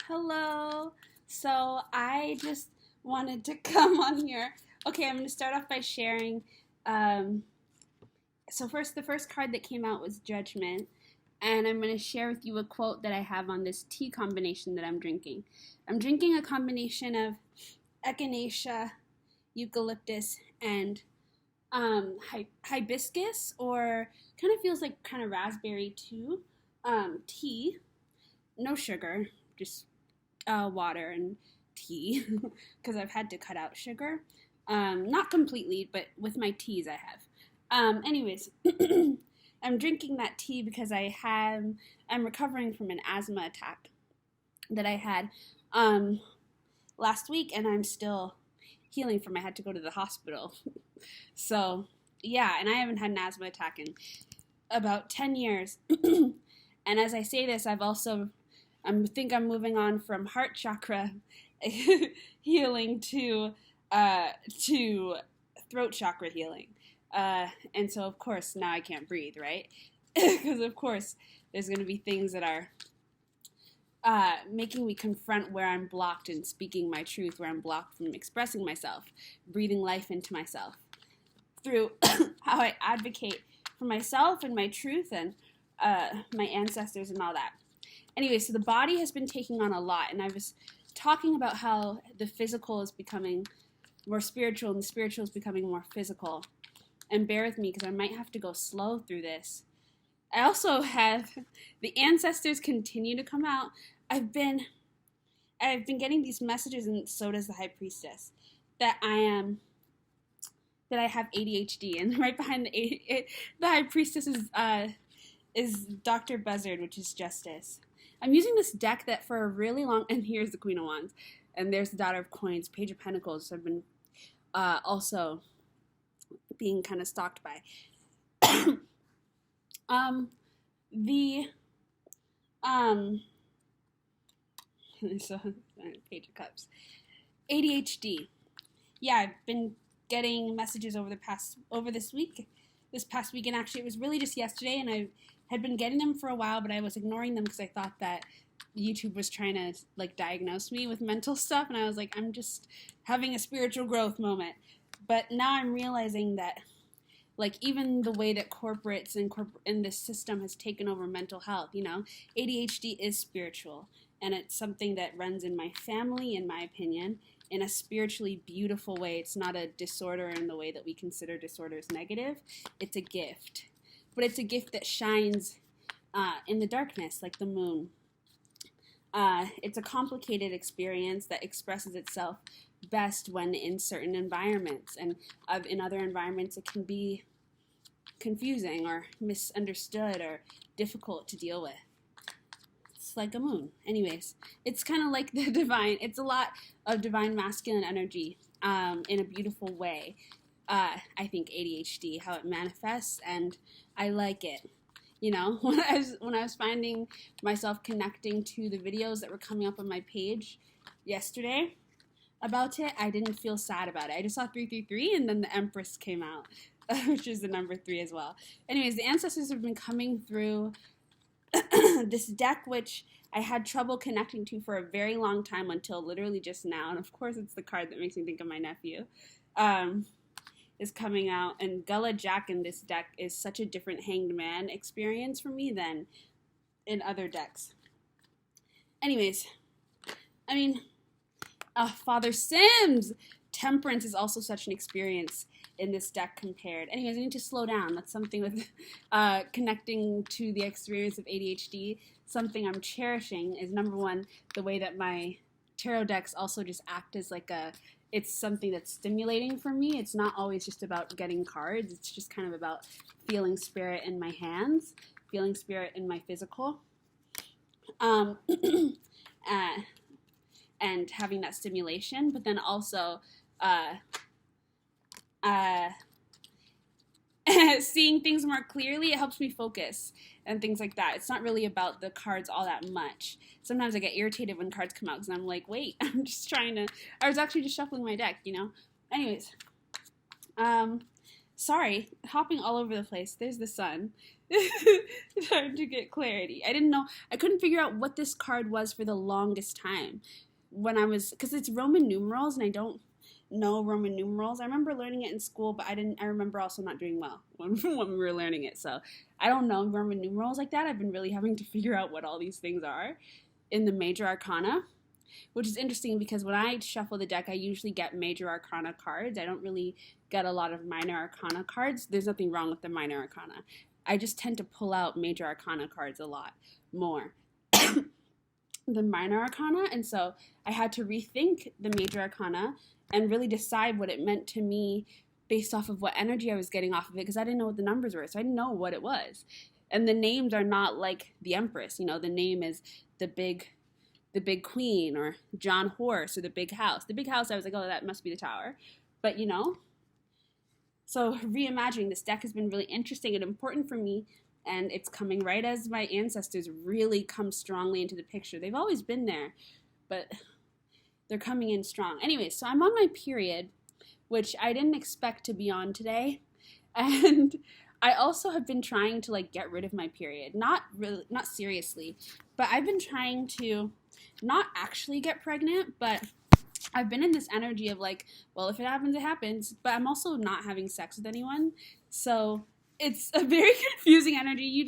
Hello. So I just wanted to come on here. Okay, I'm going to start off by sharing. Um, the first card that came out was Judgment, and I'm going to share with you a quote that I have on this tea combination that I'm drinking. I'm drinking a combination of echinacea, eucalyptus, and hibiscus, or kind of feels like kind of raspberry too. Tea, no sugar, just water and tea because I've had to cut out sugar. Not completely, but with my teas I have. Anyways, I'm drinking that tea because I'm recovering from an asthma attack that I had last week, and I'm still healing from. I had to go to the hospital. So yeah, and I haven't had an asthma attack in about 10 years. And as I say this, I think I'm moving on from heart chakra healing to throat chakra healing. And so, of course, now I can't breathe, right? Because, of course, there's going to be things that are making me confront where I'm blocked and speaking my truth, where I'm blocked from expressing myself, breathing life into myself through how I advocate for myself and my truth and my ancestors and all that. Anyway, so the body has been taking on a lot, and I was talking about how the physical is becoming more spiritual and the spiritual is becoming more physical. And bear with me because I might have to go slow through this. I also have the ancestors continue to come out. I've been getting these messages, and so does the High Priestess, that I have ADHD, and right behind the High Priestess is Dr. Buzzard, which is Justice. I'm using this deck that for a really long, and here's the Queen of Wands, and there's the Daughter of Coins, Page of Pentacles. So I've been also being kind of stalked by. So Page of Cups, ADHD. Yeah, I've been getting messages over this past week, and actually it was really just yesterday, and I had been getting them for a while, but I was ignoring them because I thought that YouTube was trying to diagnose me with mental stuff, and I was like, I'm just having a spiritual growth moment. But now I'm realizing that even the way that corporates and this system has taken over mental health, ADHD is spiritual, and it's something that runs in my family, in my opinion, in a spiritually beautiful way. It's not a disorder in the way that we consider disorders negative. It's a gift. But it's a gift that shines in the darkness, like the moon. It's a complicated experience that expresses itself best when in certain environments. And in other environments, it can be confusing or misunderstood or difficult to deal with. It's like a moon. Anyways, it's kind of like the divine. It's a lot of divine masculine energy in a beautiful way. I think ADHD, how it manifests, and I like it. When I was finding myself connecting to the videos that were coming up on my page yesterday about it, I didn't feel sad about it. I just saw 333, and then the Empress came out, which is the number 3 as well. Anyways, the ancestors have been coming through this deck, which I had trouble connecting to for a very long time until literally just now. And of course, it's the card that makes me think of my nephew. Is coming out, and Gullah Jack in this deck is such a different Hanged Man experience for me than in other decks. Anyways, Father Sims! Temperance is also such an experience in this deck compared. Anyways, I need to slow down. That's something with connecting to the experience of ADHD. Something I'm cherishing is, number one, the way that my tarot decks also just act as it's something that's stimulating for me. It's not always just about getting cards. It's just kind of about feeling spirit in my hands, feeling spirit in my physical, and having that stimulation. But then also seeing things more clearly. It helps me focus and things like that. It's not really about the cards all that much. Sometimes I get irritated when cards come out because I'm like, wait, I was actually just shuffling my deck, Anyways, Sorry, hopping all over the place. There's the sun. Trying to get clarity. I didn't know. I couldn't figure out what this card was for the longest time. Because it's Roman numerals, and I don't know Roman numerals. I remember learning it in school, but I remember also not doing well when we were learning it. So I don't know Roman numerals like that. I've been really having to figure out what all these things are in the major arcana, which is interesting because when I shuffle the deck, I usually get major arcana cards. I don't really get a lot of minor arcana cards. There's nothing wrong with the minor arcana. I just tend to pull out major arcana cards a lot more than minor arcana, and so I had to rethink the major arcana and really decide what it meant to me based off of what energy I was getting off of it, because I didn't know what the numbers were, so I didn't know what it was. And the names are not like the Empress. You know, the name is the big queen, or John Horse, or the big house. The big house, I was like, oh, that must be the tower. But, you know, so reimagining this deck has been really interesting and important for me, and it's coming right as my ancestors really come strongly into the picture. They've always been there, but they're coming in strong. Anyway, so I'm on my period, which I didn't expect to be on today, and I also have been trying to like get rid of my period. Not seriously, but I've been trying to not actually get pregnant, but I've been in this energy of like, well, if it happens, it happens. But I'm also not having sex with anyone. So it's a very confusing energy. You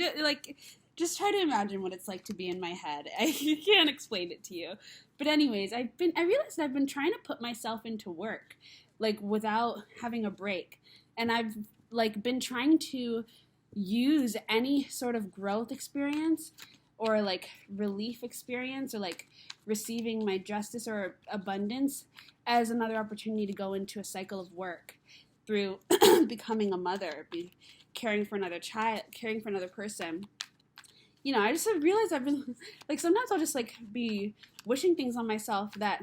just try to imagine what it's like to be in my head. I can't explain it to you. But anyways, I realized I've been trying to put myself into work, like without having a break. And I've like been trying to use any sort of growth experience or like relief experience or like receiving my justice or abundance as another opportunity to go into a cycle of work through becoming a mother, caring for another child, caring for another person. You know, I just have realized I've been, like, sometimes I'll just like be wishing things on myself that,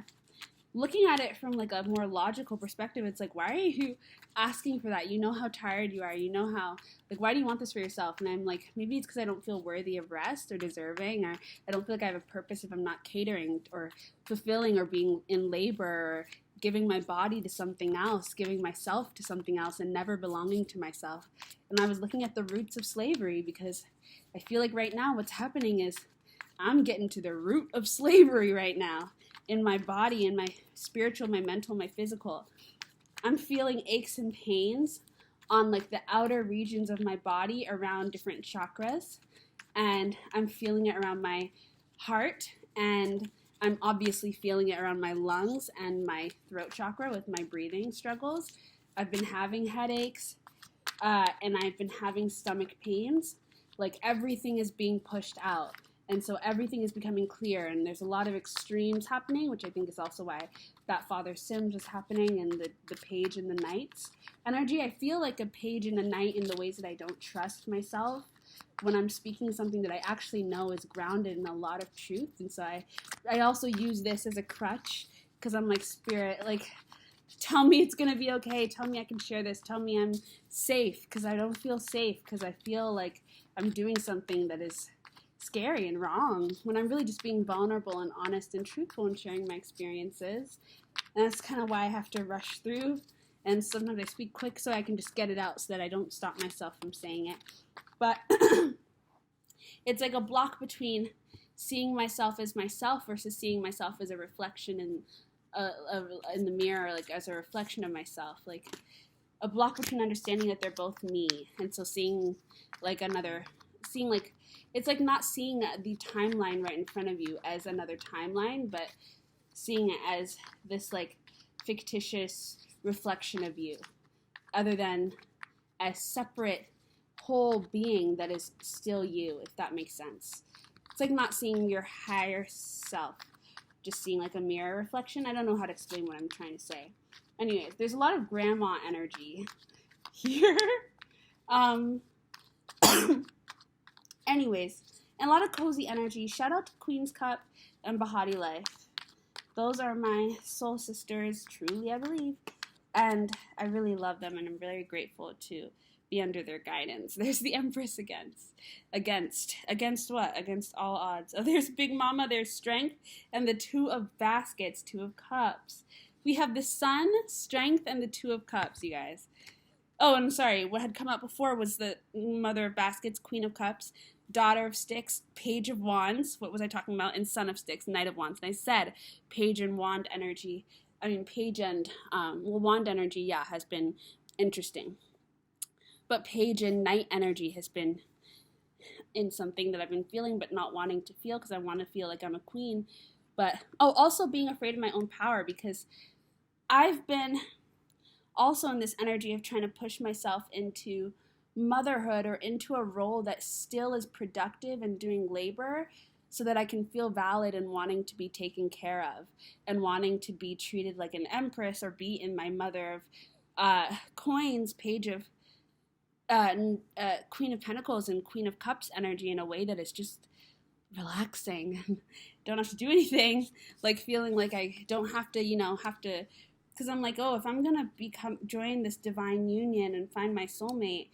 looking at it from like a more logical perspective, it's like, why are you asking for that? You know how tired you are. You know how, like, why do you want this for yourself? And I'm like, maybe it's because I don't feel worthy of rest or deserving, or I don't feel like I have a purpose if I'm not catering or fulfilling or being in labor or giving my body to something else, giving myself to something else and never belonging to myself. And I was looking at the roots of slavery because I feel like right now what's happening is I'm getting to the root of slavery right now. In my body, in my spiritual, my mental, my physical. I'm feeling aches and pains on like the outer regions of my body around different chakras. And I'm feeling it around my heart. And I'm obviously feeling it around my lungs and my throat chakra with my breathing struggles. I've been having headaches and I've been having stomach pains. Like everything is being pushed out. And so everything is becoming clear, and there's a lot of extremes happening, which I think is also why that Father Sims is happening, and the page in the nights energy. I feel like a page in the night in the ways that I don't trust myself when I'm speaking something that I actually know is grounded in a lot of truth. And so I also use this as a crutch because I'm like, Spirit, like, tell me it's going to be okay. Tell me I can share this. Tell me I'm safe, because I don't feel safe, because I feel like I'm doing something that is scary and wrong when I'm really just being vulnerable and honest and truthful and sharing my experiences. And that's kind of why I have to rush through, and sometimes I speak quick so I can just get it out so that I don't stop myself from saying it. But it's like a block between seeing myself as myself versus seeing myself as a reflection in the mirror, like as a reflection of myself, like a block between understanding that they're both me. And so seeing like it's like not seeing the timeline right in front of you as another timeline, but seeing it as this like fictitious reflection of you, other than a separate whole being that is still you, if that makes sense. It's like not seeing your higher self, just seeing like a mirror reflection. I don't know how to explain what I'm trying to say. Anyways, there's a lot of grandma energy here. Anyways, and a lot of cozy energy. Shout out to Queen's Cup and Bahati Life. Those are my soul sisters, truly, I believe. And I really love them, and I'm very grateful to be under their guidance. There's the Empress against what? Against all odds. Oh, there's Big Mama, there's Strength, and the Two of Baskets, Two of Cups. We have the Sun, Strength, and the Two of Cups, you guys. Oh, I'm sorry. What had come up before was the Mother of Baskets, Queen of Cups, Daughter of Sticks, Page of Wands. What was I talking about? And Son of Sticks, Knight of Wands. And I said Page and Wand energy. Page and, Wand energy, yeah, has been interesting. But Page and Knight energy has been in something that I've been feeling but not wanting to feel because I want to feel like I'm a queen. But, also being afraid of my own power because I've been also in this energy of trying to push myself into motherhood or into a role that still is productive and doing labor so that I can feel valid and wanting to be taken care of and wanting to be treated like an empress or be in my Mother of Coins, Page of Queen of Pentacles and Queen of Cups energy in a way that is just relaxing. Don't have to do anything, like feeling like I don't have to, because I'm like, if I'm gonna join this divine union and find my soulmate,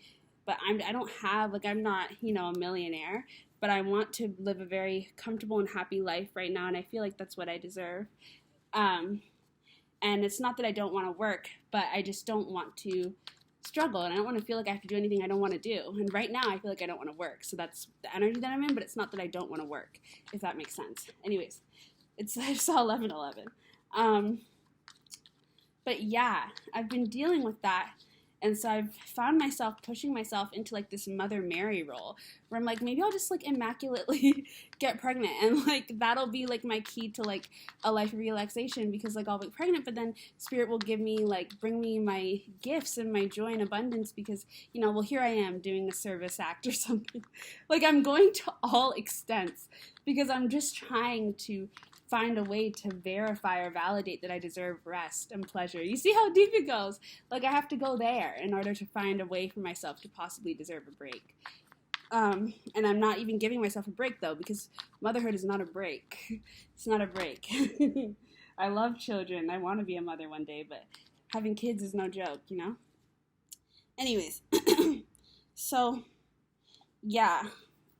but I don't have, like, I'm not, a millionaire, but I want to live a very comfortable and happy life right now, and I feel like that's what I deserve. And it's not that I don't want to work, but I just don't want to struggle, and I don't want to feel like I have to do anything I don't want to do. And right now, I feel like I don't want to work, so that's the energy that I'm in, but it's not that I don't want to work, if that makes sense. Anyways, I saw 11:11. But yeah, I've been dealing with that. And so I've found myself pushing myself into like this Mother Mary role where I'm like, maybe I'll just like immaculately get pregnant. And like, that'll be like my key to like a life of relaxation because like I'll be pregnant, but then Spirit will give me like, bring me my gifts and my joy and abundance because, here I am doing a service act or something. Like I'm going to all extents because I'm just trying to find a way to verify or validate that I deserve rest and pleasure. You see how deep it goes? Like I have to go there in order to find a way for myself to possibly deserve a break. And I'm not even giving myself a break though, because motherhood is not a break. It's not a break. I love children. I want to be a mother one day, but having kids is no joke, Anyways, so yeah,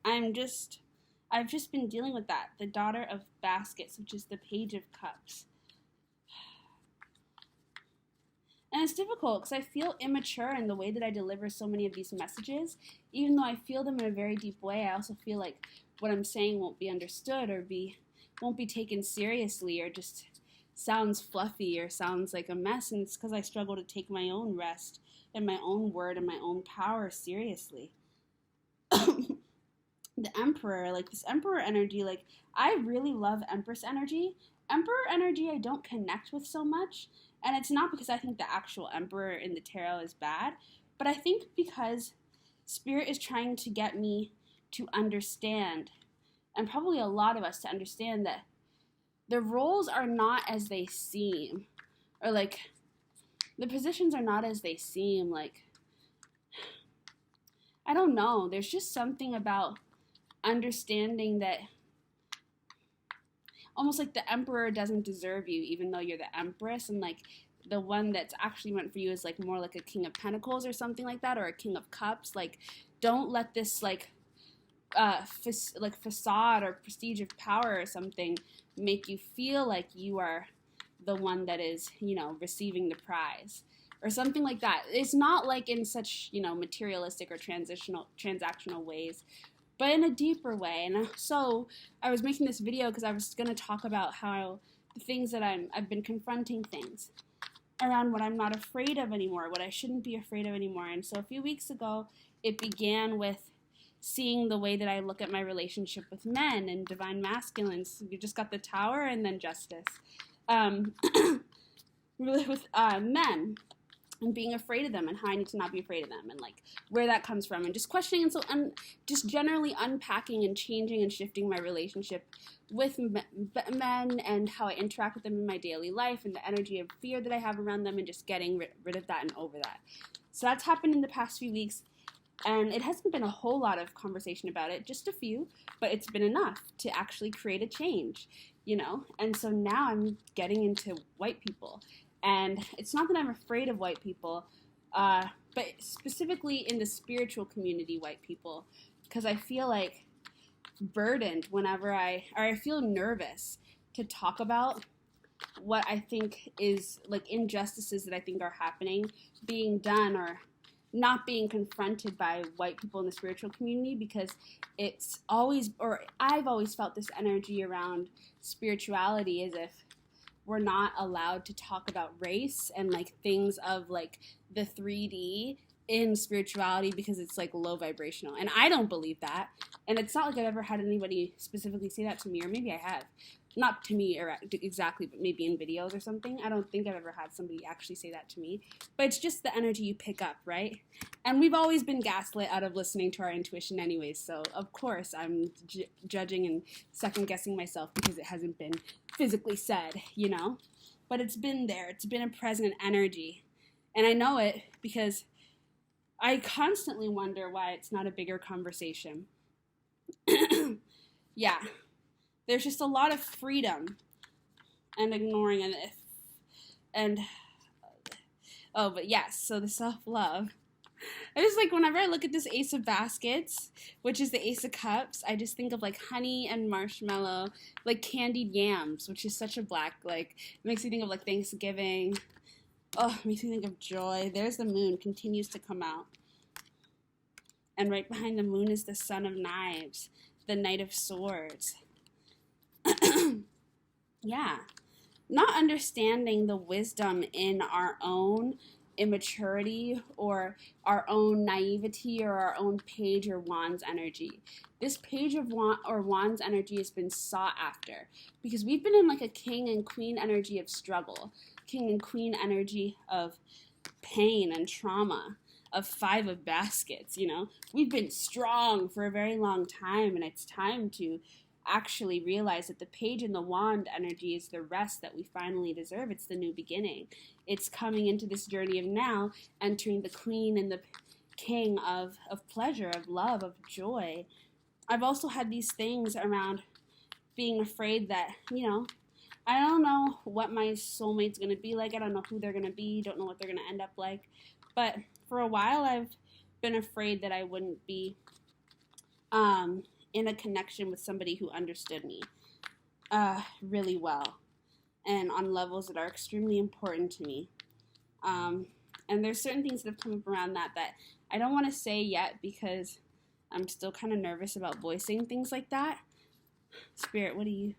I've just been dealing with that. The Daughter of Baskets, which is the Page of Cups. And it's difficult because I feel immature in the way that I deliver so many of these messages. Even though I feel them in a very deep way, I also feel like what I'm saying won't be understood or won't be taken seriously or just sounds fluffy or sounds like a mess. And it's because I struggle to take my own rest and my own word and my own power seriously. The Emperor, like this Emperor energy, like I really love Empress energy. Emperor energy I don't connect with so much, and it's not because I think the actual Emperor in the tarot is bad, but I think because Spirit is trying to get me to understand, and probably a lot of us to understand that the roles are not as they seem, or like the positions are not as they seem. Like I don't know, there's just something about understanding that almost like the Emperor doesn't deserve you even though you're the Empress, and like the one that's actually meant for you is like more like a King of Pentacles or something like that, or a King of Cups. Like don't let this like facade or prestige of power or something make you feel like you are the one that is receiving the prize or something like that. It's not like in such materialistic or transactional ways, but in a deeper way. And so I was making this video because I was going to talk about how the things that I've been confronting things around what I'm not afraid of anymore, what I shouldn't be afraid of anymore. And so a few weeks ago, it began with seeing the way that I look at my relationship with men and divine masculines. You just got the Tower and then Justice. Really with men. And being afraid of them and how I need to not be afraid of them and like where that comes from and just questioning and so just generally unpacking and changing and shifting my relationship with men and how I interact with them in my daily life and the energy of fear that I have around them and just getting rid of that and over that. So that's happened in the past few weeks, and it hasn't been a whole lot of conversation about it, just a few, but it's been enough to actually create a change, and so now I'm getting into white people. And it's not that I'm afraid of white people, but specifically in the spiritual community, white people, because I feel like burdened whenever I feel nervous to talk about what I think is like injustices that I think are happening, being done, or not being confronted by white people in the spiritual community, because it's always, or I've always felt this energy around spirituality as if we're not allowed to talk about race and like things of like the 3D in spirituality because it's like low vibrational. And I don't believe that. And it's not like I've ever had anybody specifically say that to me, or maybe I have. Not to me exactly, but maybe in videos or something. I don't think I've ever had somebody actually say that to me. But it's just the energy you pick up, right? And we've always been gaslit out of listening to our intuition anyways. So, of course, I'm judging and second-guessing myself because it hasn't been physically said, you know? But it's been there. It's been a present energy. And I know it because I constantly wonder why it's not a bigger conversation. Yeah. There's just a lot of freedom and ignoring but yes, so the self-love. I just like, whenever I look at this Ace of Baskets, which is the Ace of Cups, I just think of like honey and marshmallow, like candied yams, which is such a black, like, it makes me think of like Thanksgiving. Oh, it makes me think of joy. There's the moon, continues to come out. And right behind the moon is the Son of Knives, the Knight of Swords. Yeah. Not understanding the wisdom in our own immaturity or our own naivety or our own Page or Wands energy. This Page of Wands energy has been sought after because we've been in like a King and Queen energy of struggle, King and Queen energy of pain and trauma, of Five of Baskets, you know. We've been strong for a very long time, and it's time to actually realize that the Page and the Wand energy is the rest that we finally deserve. It's the new beginning. It's coming into this journey of now, entering the Queen and the King of pleasure, of love, of joy. I've also had these things around being afraid that, you know, I don't know what my soulmate's going to be like. I don't know who they're going to be. Don't know what they're going to end up like. But for a while, I've been afraid that I wouldn't be in a connection with somebody who understood me really well and on levels that are extremely important to me. And there's certain things that have come up around that I don't want to say yet because I'm still kind of nervous about voicing things like that. Spirit, what do you...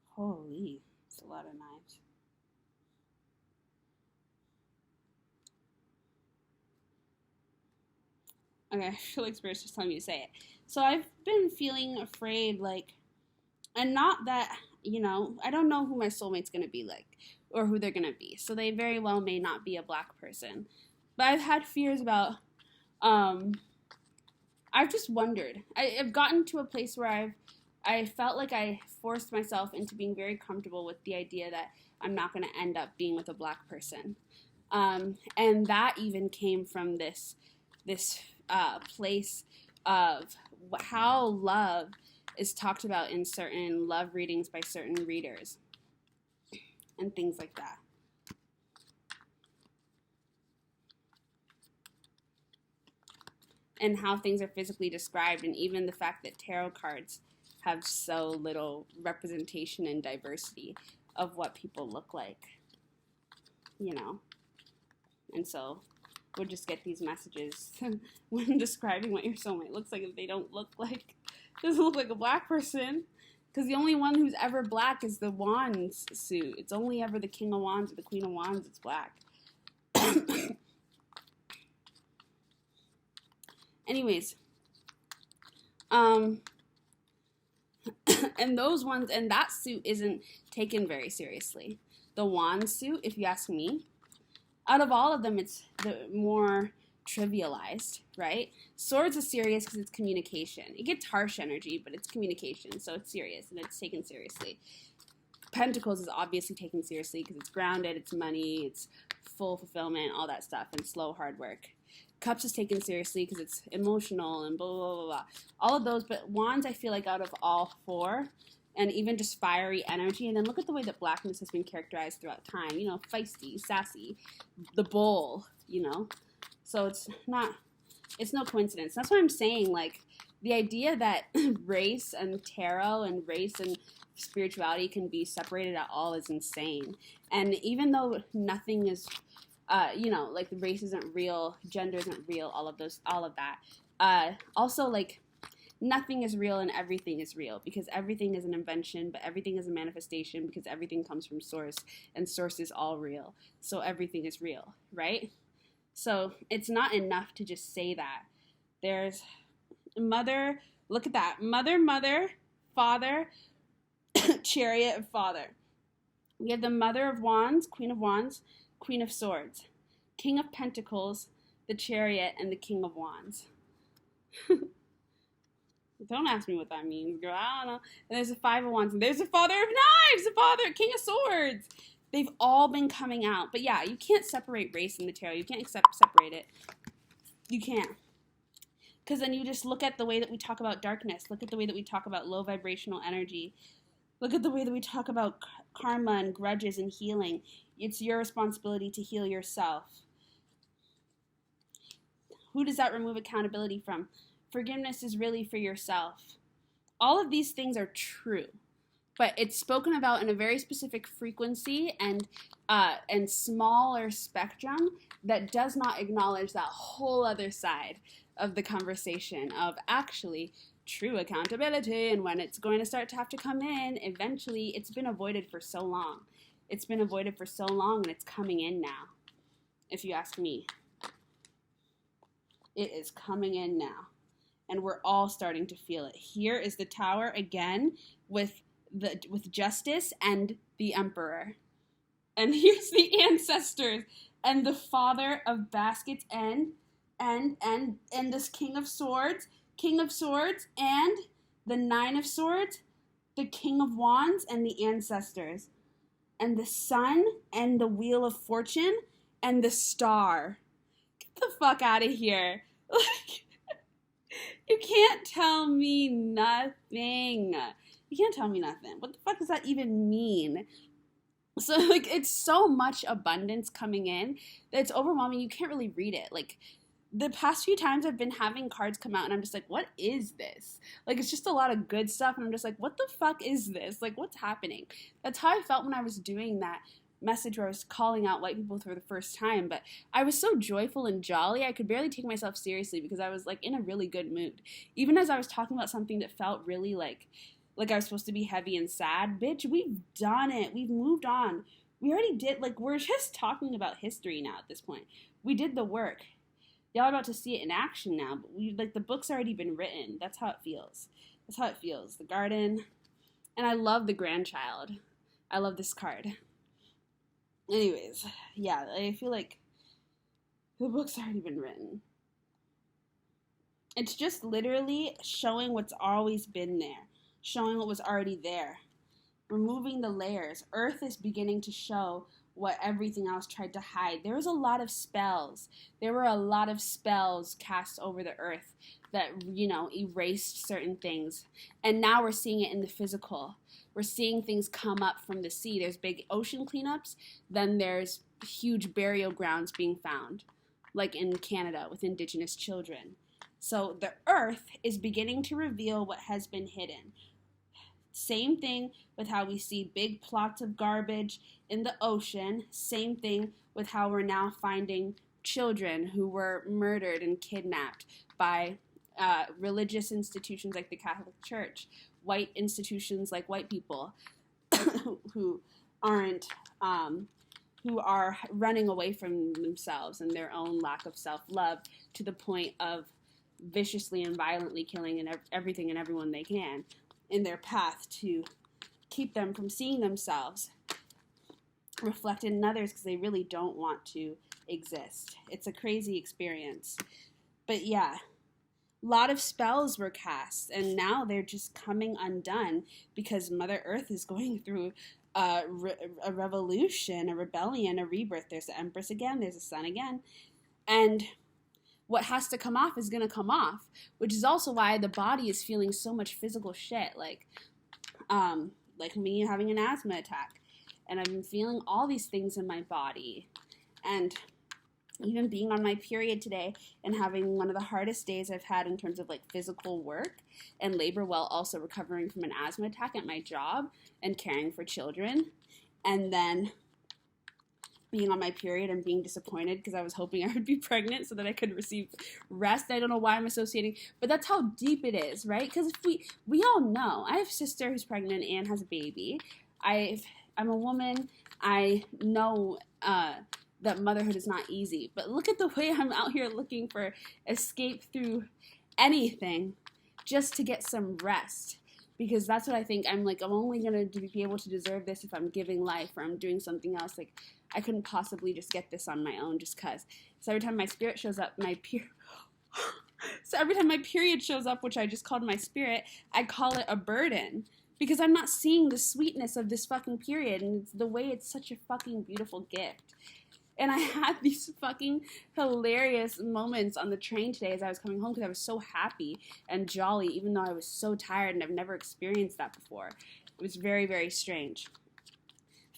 Holy, it's a lot of knives. Okay, I feel like Spirit's just telling me to say it. So I've been feeling afraid, like, and not that, you know, I don't know who my soulmate's going to be like or who they're going to be. So they very well may not be a black person. But I've had fears about, I've just wondered. I've gotten to a place where I felt like I forced myself into being very comfortable with the idea that I'm not going to end up being with a black person. And that even came from this place of how love is talked about in certain love readings by certain readers and things like that. And how things are physically described, and even the fact that tarot cards have so little representation and diversity of what people look like, you know. And so we'll just get these messages when describing what your soulmate looks like if they don't look like, doesn't look like a black person. Because the only one who's ever black is the Wands suit. It's only ever the King of Wands or the Queen of Wands that's black. Anyways, and those ones, and that suit isn't taken very seriously. The Wand suit, if you ask me, out of all of them, it's the more trivialized, right? Swords is serious because it's communication. It gets harsh energy, but it's communication, so it's serious, and it's taken seriously. Pentacles is obviously taken seriously because it's grounded, it's money, it's full fulfillment, all that stuff, and slow, hard work. Cups is taken seriously because it's emotional and blah, blah, blah, blah. All of those, but Wands, I feel like out of all four, and even just fiery energy, and then look at the way that blackness has been characterized throughout time, you know, feisty, sassy, the bull, you know, so it's not It's no coincidence. That's what I'm saying. Like, the idea that race and tarot and race and spirituality can be separated at all is insane. And even though nothing is, like the race isn't real, gender isn't real, all of that. Also, like, nothing is real and everything is real, because everything is an invention, but everything is a manifestation, because everything comes from source, and source is all real. So everything is real, right? So it's not enough to just say that. There's mother, look at that. Mother, father, chariot of father. We have the Mother of Wands, Queen of Swords, King of Pentacles, the Chariot, and the King of Wands. Don't ask me what that means, girl. I don't know. And there's a Five of Wands, and there's a Father of Knives, the Father, King of Swords. They've all been coming out. But yeah, you can't separate race in the tarot. You can't separate it. You can't. Because then you just look at the way that we talk about darkness. Look at the way that we talk about low vibrational energy. Look at the way that we talk about karma and grudges and healing. It's your responsibility to heal yourself. Who does that remove accountability from? Forgiveness is really for yourself. All of these things are true, but it's spoken about in a very specific frequency and smaller spectrum that does not acknowledge that whole other side of the conversation of actually true accountability and when it's going to start to have to come in. Eventually, it's been avoided for so long. It's been avoided for so long, and it's coming in now, if you ask me. It is coming in now. And we're all starting to feel it. Here is the Tower again with Justice and the Emperor. And here's the Ancestors and the Father of Baskets and this King of Swords, and the Nine of Swords, the King of Wands, and the Ancestors. And the Sun and the Wheel of Fortune and the Star. Get the fuck out of here. You can't tell me nothing. You can't tell me nothing. What the fuck does that even mean? So, like, it's so much abundance coming in that it's overwhelming. You can't really read it. Like, the past few times I've been having cards come out, and I'm just like, what is this? Like, it's just a lot of good stuff, and I'm just like, what the fuck is this? Like, what's happening? That's how I felt when I was doing that message where I was calling out white people for the first time, but I was so joyful and jolly, I could barely take myself seriously because I was, like, in a really good mood. Even as I was talking about something that felt really like I was supposed to be heavy and sad, bitch, we've done it. We've moved on. We already did, like, we're just talking about history now at this point. We did the work. Y'all are about to see it in action now, but the book's already been written. That's how it feels. That's how it feels. The Garden. And I love the Grandchild. I love this card. Anyways, yeah, I feel like the book's already been written. It's just literally showing what's always been there, showing what was already there, removing the layers. Earth is beginning to show what everything else tried to hide. There was a lot of spells. There were a lot of spells cast over the earth that, erased certain things. And now we're seeing it in the physical. We're seeing things come up from the sea. There's big ocean cleanups. Then there's huge burial grounds being found, like in Canada with Indigenous children. So the earth is beginning to reveal what has been hidden. Same thing with how we see big plots of garbage in the ocean. Same thing with how we're now finding children who were murdered and kidnapped by religious institutions like the Catholic Church, white institutions like white people who are running away from themselves and their own lack of self-love to the point of viciously and violently killing everything and everyone they can in their path to keep them from seeing themselves reflected in others because they really don't want to exist. It's a crazy experience. But yeah, a lot of spells were cast, and now they're just coming undone because Mother Earth is going through a revolution, a rebellion, a rebirth. There's the Empress again, there's the Sun again, and what has to come off is going to come off, which is also why the body is feeling so much physical shit, like me having an asthma attack, and I've been feeling all these things in my body, and even being on my period today and having one of the hardest days I've had in terms of like physical work and labor, while also recovering from an asthma attack at my job and caring for children, and then being on my period and being disappointed because I was hoping I would be pregnant so that I could receive rest. I don't know why I'm associating, but that's how deep it is, right? Because if we all know, I have a sister who's pregnant and has a baby. I'm a woman. I know that motherhood is not easy, but look at the way I'm out here looking for escape through anything just to get some rest, because that's what I think. I'm only going to be able to deserve this if I'm giving life or I'm doing something else. Like, I couldn't possibly just get this on my own just because. So every time my spirit shows up, so every time my period shows up, which I just called my spirit, I call it a burden. Because I'm not seeing the sweetness of this fucking period, and it's the way it's such a fucking beautiful gift. And I had these fucking hilarious moments on the train today as I was coming home because I was so happy and jolly, even though I was so tired and I've never experienced that before. It was very, very strange.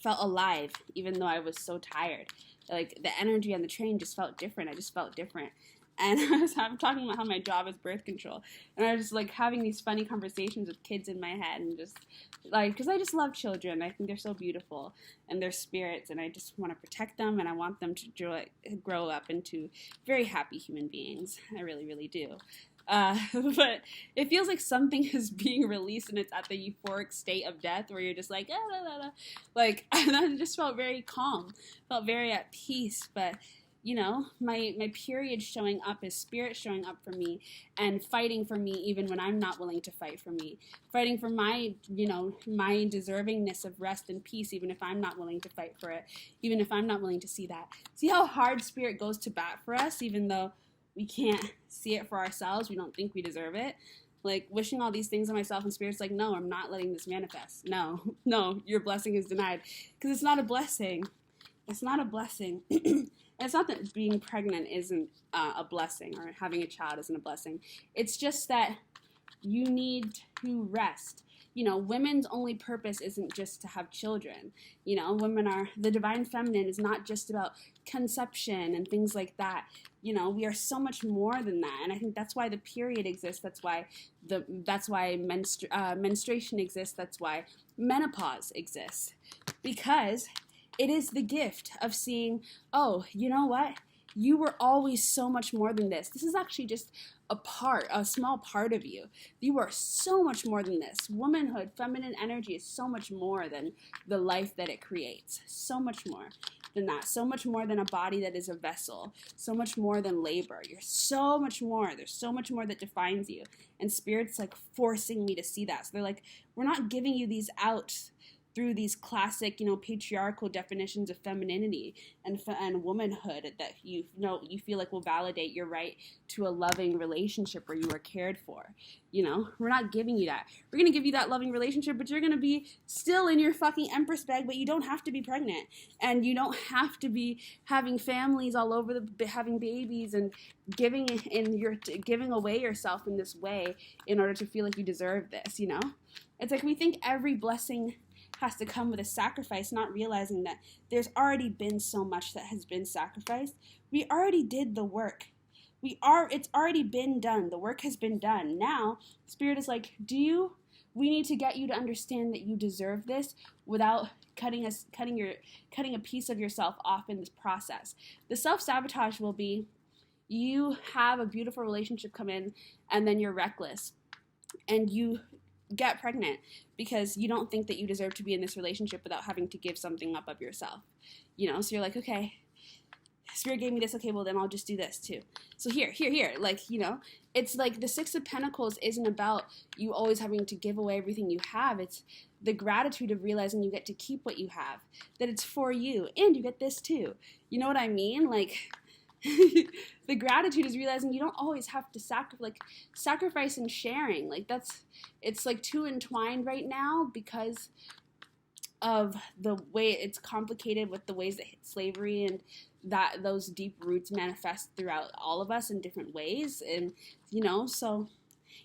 Felt alive, even though I was so tired. Like, the energy on the train just felt different. I just felt different. And I'm talking about how my job is birth control. And I was just, like, having these funny conversations with kids in my head. And just, like, because I just love children. I think they're so beautiful. And they're spirits. And I just want to protect them. And I want them to grow up into very happy human beings. I really, really do. But it feels like something is being released and it's at the euphoric state of death where you're just like, ah, la, la, la. Like, and I just felt very calm. Felt very at peace. But you know, my period showing up is spirit showing up for me and fighting for me even when I'm not willing to fight for me. Fighting for my, my deservingness of rest and peace, even if I'm not willing to fight for it, even if I'm not willing to see that. See how hard spirit goes to bat for us, even though we can't see it for ourselves. We don't think we deserve it. Like, wishing all these things on myself, and spirit's like, no, I'm not letting this manifest. No, your blessing is denied. Because it's not a blessing. It's not a blessing. And it's not that being pregnant isn't a blessing or having a child isn't a blessing. It's just that you need to rest. Women's only purpose isn't just to have children. The divine feminine is not just about conception and things like that. We are so much more than that. And I think that's why the period exists. That's why menstruation exists. That's why menopause exists. Because it is the gift of seeing, oh, you know what? You were always so much more than this. This is actually just a small part of you. You are so much more than this. Womanhood, feminine energy is so much more than the life that it creates. So much more than that. So much more than a body that is a vessel. So much more than labor. You're so much more. There's so much more that defines you. And spirit's like forcing me to see that. So they're like, we're not giving you these out through these classic, patriarchal definitions of femininity and womanhood that you feel like will validate your right to a loving relationship where you are cared for. We're not giving you that. We're going to give you that loving relationship, but you're going to be still in your fucking Empress bag, but you don't have to be pregnant. And you don't have to be having families all over having babies and giving away yourself in this way in order to feel like you deserve this, It's like we think every blessing has to come with a sacrifice, not realizing that there's already been so much that has been sacrificed. We already did the work. It's already been done. The work has been done. Now, Spirit is like, we need to get you to understand that you deserve this without cutting a piece of yourself off in this process. The self-sabotage will be, you have a beautiful relationship come in and then you're reckless and you get pregnant because you don't think that you deserve to be in this relationship without having to give something up of yourself. So you're like, okay, Spirit gave me this, okay, well then I'll just do this too. So here. Like, it's like the Six of Pentacles isn't about you always having to give away everything you have. It's the gratitude of realizing you get to keep what you have, that it's for you, and you get this too. You know what I mean? Like, the gratitude is realizing you don't always have to sacrifice and sharing. It's like too entwined right now because of the way it's complicated with the ways that slavery and that those deep roots manifest throughout all of us in different ways. And, so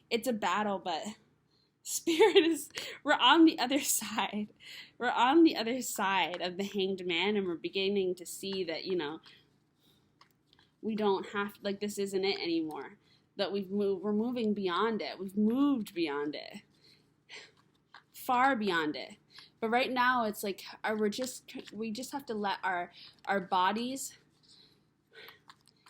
it's a battle, but we're on the other side. We're on the other side of the Hanged Man, and we're beginning to see that, We don't have, like, this isn't it anymore. That we're moving beyond it. We've moved beyond it. Far beyond it. But right now it's like we just have to let our bodies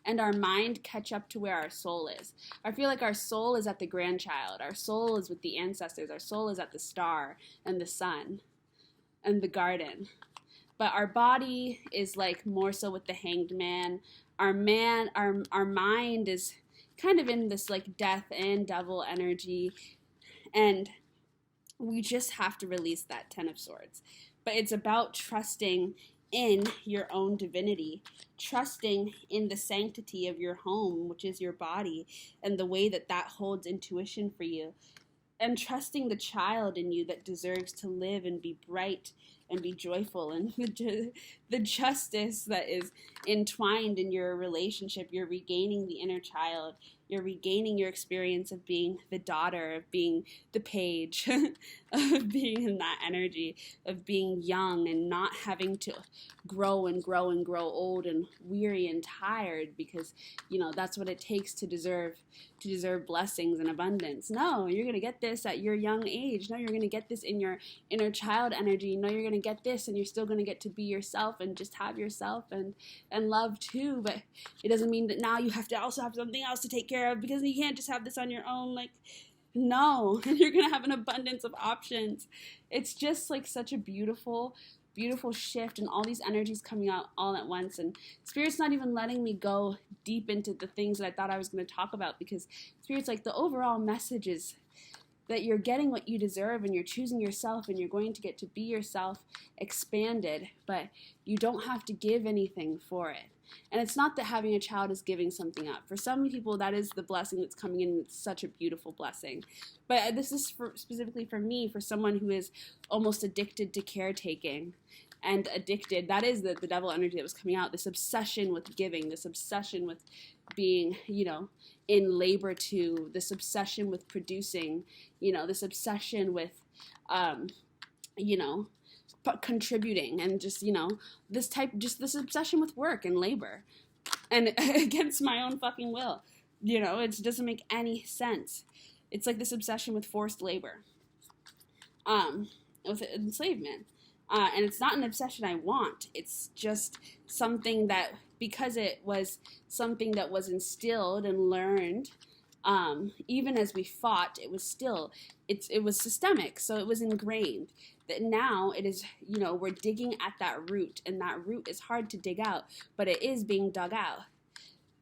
and our mind catch up to where our soul is. I feel like our soul is at the grandchild. Our soul is with the ancestors. Our soul is at the star and the sun and the garden. But our body is like more so with the hanged man. Our mind is kind of in this like death and devil energy. And we just have to release that 10 of Swords. But it's about trusting in your own divinity, trusting in the sanctity of your home, which is your body, and the way that that holds intuition for you, and trusting the child in you that deserves to live and be bright and be joyful, and the justice that is entwined in your relationship. You're regaining the inner child. You're regaining your experience of being the daughter, of being the page, of being in that energy, of being young and not having to grow and grow and grow old and weary and tired because, you know, that's what it takes to deserve blessings and abundance. No, you're going to get this at your young age. No, you're going to get this in your inner child energy. No, you're going to get this and you're still going to get to be yourself and just have yourself and love too. But it doesn't mean that now you have to also have something else to take care of, because you can't just have this on your own. Like, no, you're going to have an abundance of options. It's just like such a beautiful shift, and all these energies coming out all at once, and Spirit's not even letting me go deep into the things that I thought I was going to talk about, because Spirit's like, the overall message is that you're getting what you deserve, and you're choosing yourself, and you're going to get to be yourself expanded, but you don't have to give anything for it. And it's not that having a child is giving something up. For some people, that is the blessing that's coming in. It's such a beautiful blessing. But this is specifically for me, for someone who is almost addicted to caretaking and addicted. That is the devil energy that was coming out. This obsession with giving, this obsession with being, you know, in labor too, this obsession with producing, you know, this obsession with, you know, contributing, and just, you know, this obsession with work and labor, and against my own fucking will. You know, it doesn't make any sense. It's like this obsession with forced labor, with enslavement, and it's not an obsession I want. It's just something that, because it was something that was instilled and learned, even as we fought, it was systemic, so it was ingrained. That now it is, you know, we're digging at that root, and that root is hard to dig out, but it is being dug out.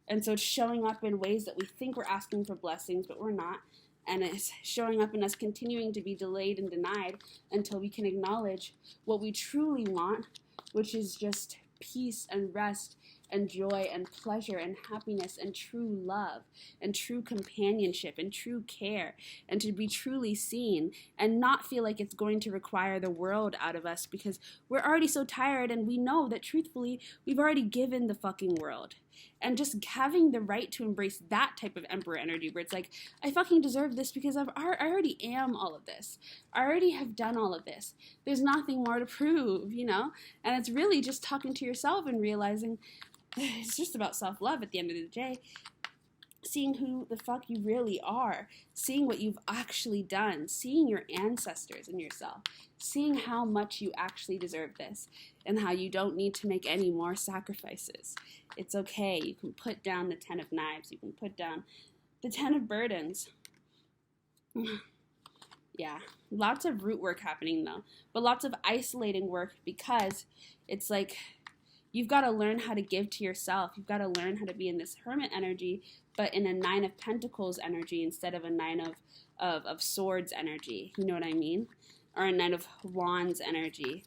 And so it's showing up in ways that we think we're asking for blessings, but we're not. And it's showing up in us continuing to be delayed and denied until we can acknowledge what we truly want, which is just peace and rest and joy and pleasure and happiness and true love and true companionship and true care, and to be truly seen and not feel like it's going to require the world out of us, because we're already so tired, and we know that truthfully we've already given the fucking world. And just having the right to embrace that type of emperor energy, where it's like, I fucking deserve this because I already am all of this. I already have done all of this. There's nothing more to prove, you know? And it's really just talking to yourself and realizing it's just about self-love at the end of the day. Seeing who the fuck you really are, seeing what you've actually done, seeing your ancestors and yourself, seeing how much you actually deserve this, and how you don't need to make any more sacrifices. It's okay. You can put down the 10 of Knives. You can put down the 10 of Burdens. Yeah, lots of root work happening though, but lots of isolating work, because it's like, you've got to learn how to give to yourself. You've got to learn how to be in this hermit energy, but in a 9 of Pentacles energy instead of a 9 of Swords energy. You know what I mean? Or a 9 of Wands energy.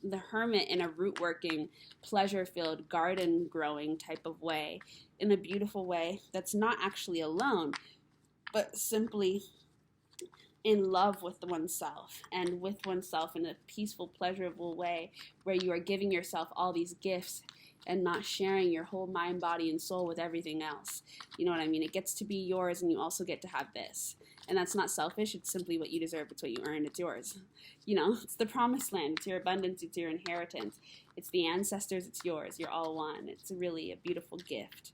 The hermit in a root-working, pleasure-filled, garden-growing type of way, in a beautiful way that's not actually alone, but simply in love with oneself, and with oneself in a peaceful, pleasurable way, where you are giving yourself all these gifts and not sharing your whole mind, body, and soul with everything else. You know what I mean? It gets to be yours, and you also get to have this. And that's not selfish. It's simply what you deserve. It's what you earned. It's yours. You know, it's the promised land. It's your abundance. It's your inheritance. It's the ancestors. It's yours. You're all one. It's really a beautiful gift.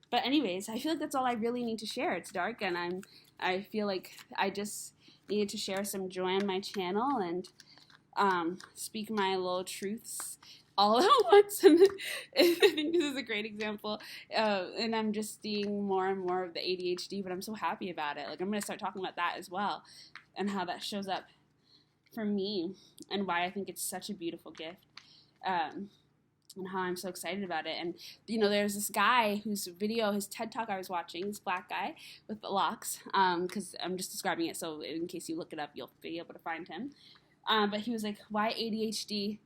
But anyways, I feel like that's all I really need to share. It's dark, and I feel like I just needed to share some joy on my channel and speak my little truths all at once. And I think this is a great example. And I'm just seeing more and more of the ADHD, but I'm so happy about it. Like, I'm going to start talking about that as well, and how that shows up for me, and why I think it's such a beautiful gift. And how I'm so excited about it. And, you know, there's this guy whose video, his TED Talk I was watching, this black guy with the locks, because I'm just describing it, so in case you look it up, you'll be able to find him. But he was like, why ADHD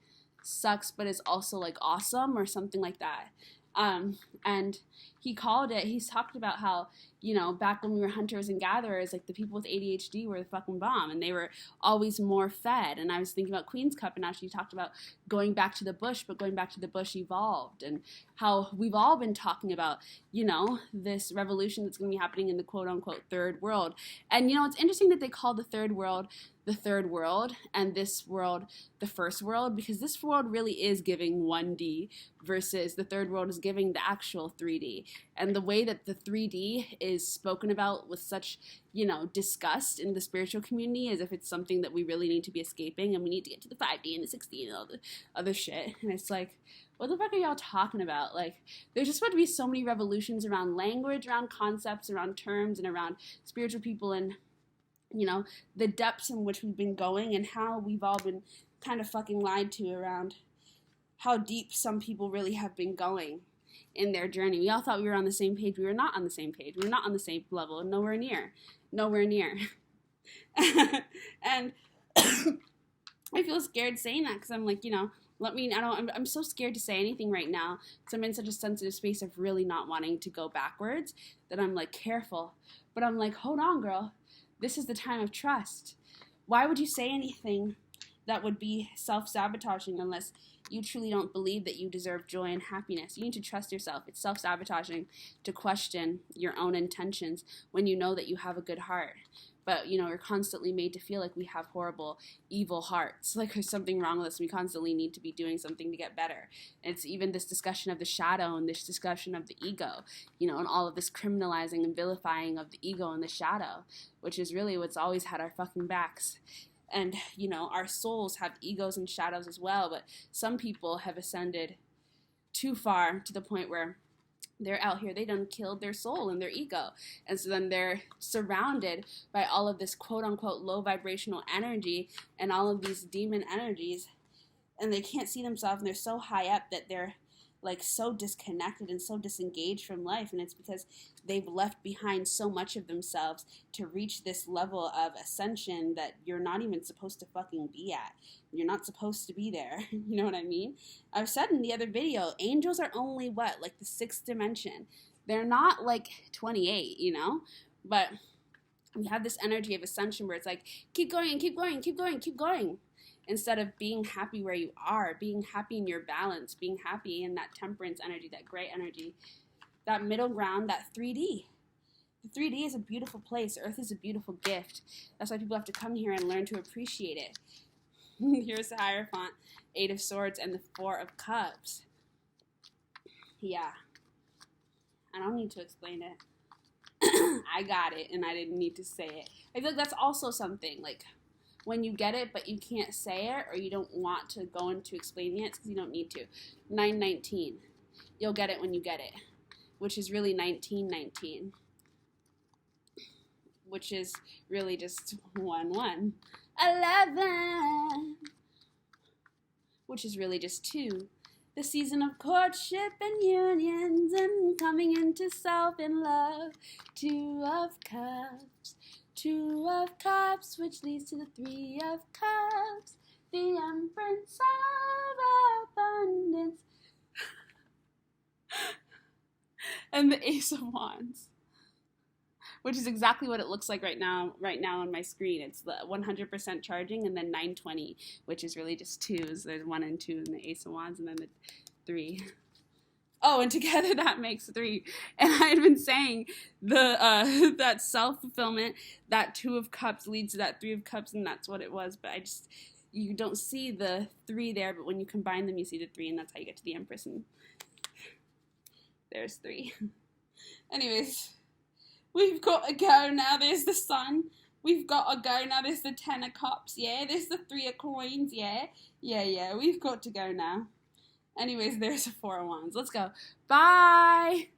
sucks but is also, like, awesome, or something like that. And he talked about how, you know, back when we were hunters and gatherers, like, the people with ADHD were the fucking bomb, and they were always more fed. And I was thinking about Queen's Cup, and now she talked about going back to the bush, but going back to the bush evolved, and how we've all been talking about, you know, this revolution that's going to be happening in the quote-unquote third world. And, you know, it's interesting that they call the third world, and this world the first world, because this world really is giving 1D versus the third world is giving the actual 3D. And the way that the 3D is spoken about with such, you know, disgust in the spiritual community, as if it's something that we really need to be escaping, and we need to get to the 5D and the 6D and all the other shit. And it's like, what the fuck are y'all talking about? Like, there's just about to be so many revolutions around language, around concepts, around terms, and around spiritual people, and, you know, the depths in which we've been going, and how we've all been kind of fucking lied to around how deep some people really have been going in their journey. We all thought we were on the same page. We were not on the same page. We were not on the same level. Nowhere near. And I feel scared saying that, because I'm like, you know, I'm so scared to say anything right now, because I'm in such a sensitive space of really not wanting to go backwards, that I'm like, careful. But I'm like, hold on, girl. This is the time of trust. Why would you say anything that would be self-sabotaging unless you truly don't believe that you deserve joy and happiness? You need to trust yourself. It's self-sabotaging to question your own intentions when you know that you have a good heart. But, you know, we're constantly made to feel like we have horrible, evil hearts. Like there's something wrong with us. We constantly need to be doing something to get better. And it's even this discussion of the shadow and this discussion of the ego, you know, and all of this criminalizing and vilifying of the ego and the shadow, which is really what's always had our fucking backs. And, you know, our souls have egos and shadows as well, but some people have ascended too far to the point where they're out here, they done killed their soul and their ego. And so then they're surrounded by all of this quote-unquote low vibrational energy and all of these demon energies, and they can't see themselves, and they're so high up that they're like so disconnected and so disengaged from life. And it's because they've left behind so much of themselves to reach this level of ascension that you're not even supposed to fucking be at. You're not supposed to be there. You know what I mean? I've said in the other video, angels are only what, like the 6th dimension. They're not like 28, you know? But we have this energy of ascension where it's like, keep going, keep going, keep going, keep going. Instead of being happy where you are, being happy in your balance, being happy in that temperance energy, that gray energy, that middle ground, that 3D. The 3D is a beautiful place. Earth is a beautiful gift. That's why people have to come here and learn to appreciate it. Here's the Hierophant, 8 of Swords, and the 4 of Cups. Yeah. I don't need to explain it. I got it, and I didn't need to say it. I feel like that's also something, like, when you get it, but you can't say it, or you don't want to go into explaining it, because you don't need to. 919. You'll get it when you get it, which is really 1919, which is really just 1-1. 11, which is really just 2. The season of courtship and unions and coming into self in love. 2 of Cups. 2 of Cups, which leads to the 3 of Cups, the Empress of Abundance, and the Ace of Wands, which is exactly what it looks like right now on my screen. It's the 100% charging, and then 920, which is really just twos. There's 1 and 2 in the Ace of Wands, and then the 3. Oh, and together that makes 3. And I had been saying that self-fulfillment, that 2 of Cups leads to that 3 of Cups, and that's what it was. But you don't see the 3 there, but when you combine them, you see the 3, and that's how you get to the Empress. And there's 3. Anyways, we've got to go now. There's the Sun. We've got to go now. There's the 10 of Cups. Yeah, there's the 3 of Coins. Yeah. We've got to go now. Anyways, there's a 4 of Wands. Let's go. Bye.